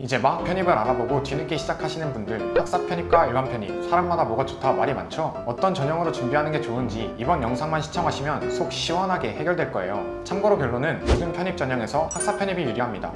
이제 막 편입을 알아보고 뒤늦게 시작하시는 분들, 학사 편입과 일반 편입, 사람마다 뭐가 좋다 말이 많죠? 어떤 전형으로 준비하는 게 좋은지 이번 영상만 시청하시면 속 시원하게 해결될 거예요. 참고로 결론은 모든 편입 전형에서 학사 편입이 유리합니다.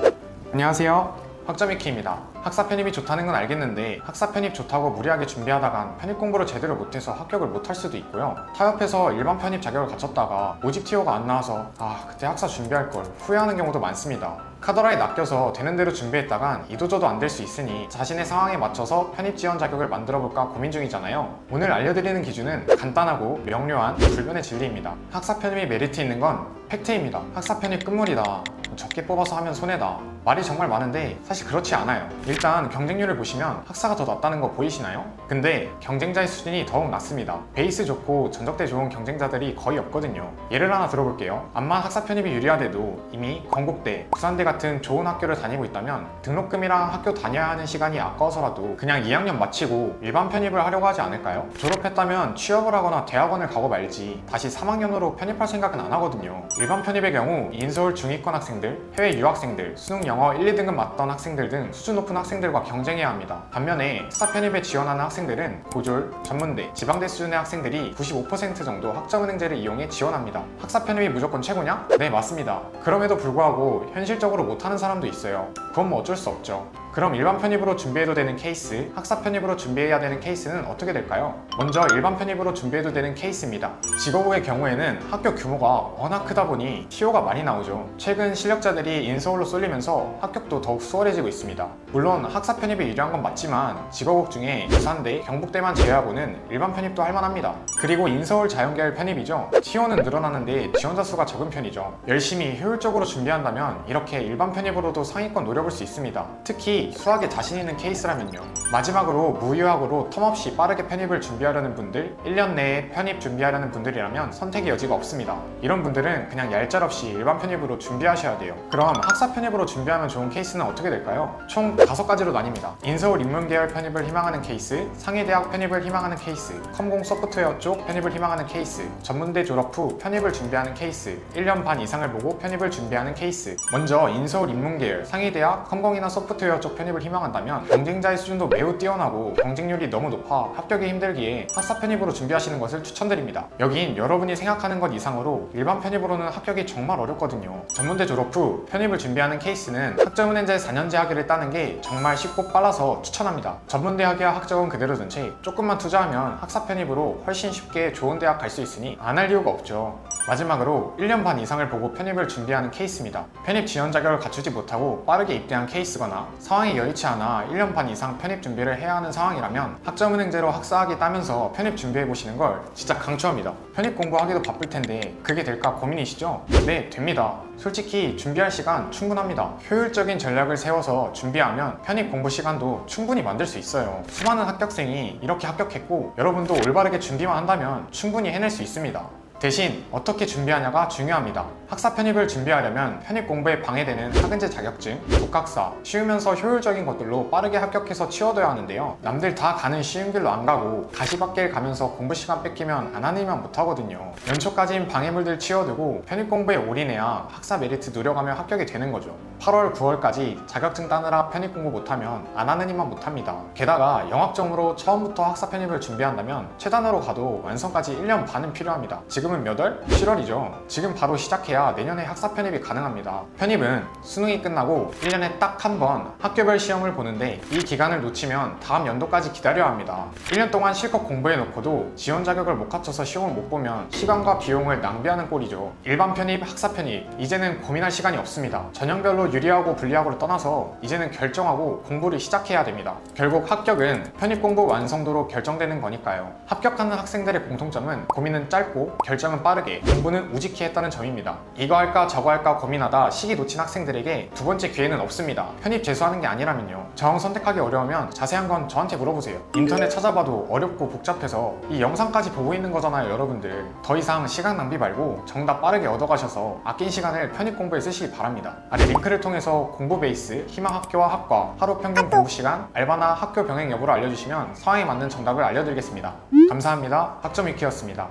안녕하세요, 학점이키입니다. 학사 편입이 좋다는 건 알겠는데 학사 편입 좋다고 무리하게 준비하다간 편입 공부를 제대로 못해서 합격을 못할 수도 있고요. 타협해서 일반 편입 자격을 갖췄다가 모집 티오가 안 나와서 그때 학사 준비할 걸 후회하는 경우도 많습니다. 카더라에 낚여서 되는 대로 준비했다간 이도저도 안 될 수 있으니 자신의 상황에 맞춰서 편입 지원 자격을 만들어 볼까 고민 중이잖아요. 오늘 알려드리는 기준은 간단하고 명료한 불변의 진리입니다. 학사 편입이 메리트 있는 건 팩트입니다. 학사 편입 끝물이다, 적게 뽑아서 하면 손해다, 말이 정말 많은데 사실 그렇지 않아요. 일단 경쟁률을 보시면 학사가 더 낫다는 거 보이시나요? 근데 경쟁자의 수준이 더욱 낮습니다. 베이스 좋고 전적대 좋은 경쟁자들이 거의 없거든요. 예를 하나 들어볼게요. 암만 학사 편입이 유리하대도 이미 건국대, 부산대 같은 좋은 학교를 다니고 있다면 등록금이랑 학교 다녀야 하는 시간이 아까워서라도 그냥 2학년 마치고 일반 편입을 하려고 하지 않을까요? 졸업했다면 취업을 하거나 대학원을 가고 말지 다시 3학년으로 편입할 생각은 안 하거든요. 일반 편입의 경우 인서울 중위권 학생들, 해외 유학생들, 수능 영어 1, 2등급 맞던 학생들 등 수준 높은 학생들과 경쟁해야 합니다. 반면에 학사 편입에 지원하는 학생들은 고졸, 전문대, 지방대 수준의 학생들이 95% 정도 학점은행제를 이용해 지원합니다. 학사 편입이 무조건 최고냐? 네, 맞습니다. 그럼에도 불구하고 현실적으로 못하는 사람도 있어요. 그건 뭐 어쩔 수 없죠. 그럼 일반 편입으로 준비해도 되는 케이스, 학사 편입으로 준비해야 되는 케이스는 어떻게 될까요? 먼저 일반 편입으로 준비해도 되는 케이스입니다. 직업고의 경우에는 학교 규모가 워낙 크다 보니 TO가 많이 나오죠. 최근 실력자들이 인서울로 쏠리면서 합격도 더욱 수월해지고 있습니다. 물론 학사 편입이 유리한 건 맞지만 직업고 중에 부산대, 경북대만 제외하고는 일반 편입도 할만합니다. 그리고 인서울 자연계열 편입이죠. TO는 늘어나는데 지원자 수가 적은 편이죠. 열심히 효율적으로 준비한다면 이렇게 일반 편입으로도 상위권 노려볼 수 있습니다. 특히 수학에 자신 있는 케이스라면요. 마지막으로 무유학으로 텀없이 빠르게 편입을 준비하려는 분들, 1년 내에 편입 준비하려는 분들이라면 선택의 여지가 없습니다. 이런 분들은 그냥 얄짤없이 일반 편입으로 준비하셔야 돼요. 그럼 학사 편입으로 준비하면 좋은 케이스는 어떻게 될까요? 총 5가지로 나뉩니다. 인서울 인문계열 편입을 희망하는 케이스, 상해대학 편입을 희망하는 케이스, 컴공 소프트웨어 쪽 편입을 희망하는 케이스, 전문대 졸업 후 편입을 준비하는 케이스, 1년 반 이상을 보고 편입을 준비하는 케이스. 먼저 인서울 인문계열, 상해대학, 컴공이나 소프트웨어 쪽 편입을 희망한다면 경쟁자의 수준도 매우 뛰어나고 경쟁률이 너무 높아 합격이 힘들기에 학사 편입으로 준비하시는 것을 추천드립니다. 여긴 여러분이 생각하는 것 이상으로 일반 편입으로는 합격이 정말 어렵거든요. 전문대 졸업 후 편입을 준비하는 케이스는 학점은행제 4년제 학위를 따는 게 정말 쉽고 빨라서 추천합니다. 전문대 학위와 학점은 그대로 둔 채 조금만 투자하면 학사 편입으로 훨씬 쉽게 좋은 대학 갈 수 있으니 안 할 이유가 없죠. 마지막으로 1년 반 이상을 보고 편입을 준비하는 케이스입니다. 편입 지원 자격을 갖추지 못하고 빠르게 입대한 케이스거나 상황이 여의치 않아 1년 반 이상 편입 준비를 해야 하는 상황이라면 학점은행제로 학사학위 따면서 편입 준비해보시는 걸 진짜 강추합니다. 편입 공부하기도 바쁠 텐데 그게 될까 고민이시죠? 네, 됩니다. 솔직히 준비할 시간 충분합니다. 효율적인 전략을 세워서 준비하면 편입 공부 시간도 충분히 만들 수 있어요. 수많은 합격생이 이렇게 합격했고 여러분도 올바르게 준비만 한다면 충분히 해낼 수 있습니다. 대신 어떻게 준비하냐가 중요합니다. 학사 편입을 준비하려면 편입 공부에 방해되는 학은제 자격증, 독학사, 쉬우면서 효율적인 것들로 빠르게 합격해서 치워둬야 하는데요. 남들 다 가는 쉬운 길로 안 가고 가시밭길 가면서 공부 시간 뺏기면 안 하는 이만 못하거든요. 연초까지인 방해물들 치워두고 편입 공부에 올인해야 학사 메리트 누려가며 합격이 되는 거죠. 8월, 9월까지 자격증 따느라 편입 공부 못하면 안 하는 이만 못합니다. 게다가 영학점으로 처음부터 학사 편입을 준비한다면 최단으로 가도 완성까지 1년 반은 필요합니다. 지금은 몇 월? 7월이죠. 지금 바로 시작해야 내년에 학사 편입이 가능합니다. 편입은 수능이 끝나고 1년에 딱 한 번 학교별 시험을 보는데 이 기간을 놓치면 다음 연도까지 기다려야 합니다. 1년 동안 실컷 공부해 놓고도 지원 자격을 못 갖춰서 시험을 못 보면 시간과 비용을 낭비하는 꼴이죠. 일반 편입, 학사 편입, 이제는 고민할 시간이 없습니다. 전형별로 유리하고 불리하고를 떠나서 이제는 결정하고 공부를 시작해야 됩니다. 결국 합격은 편입 공부 완성도로 결정되는 거니까요. 합격하는 학생들의 공통점은 고민은 짧고 결정은 빠르게, 공부는 우직히 했다는 점입니다. 이거 할까 저거 할까 고민하다 시기 놓친 학생들에게 두 번째 기회는 없습니다. 편입 재수하는 게 아니라면요. 정 선택하기 어려우면 자세한 건 저한테 물어보세요. 인터넷 찾아봐도 어렵고 복잡해서 이 영상까지 보고 있는 거잖아요, 여러분들. 더 이상 시간 낭비 말고 정답 빠르게 얻어가셔서 아낀 시간을 편입 공부에 쓰시기 바랍니다. 아래 링크를 통해서 공부 베이스, 희망 학교와 학과, 하루 평균 공부 시간, 알바나 학교 병행 여부를 알려주시면 상황에 맞는 정답을 알려드리겠습니다. 감사합니다. 학점위키였습니다.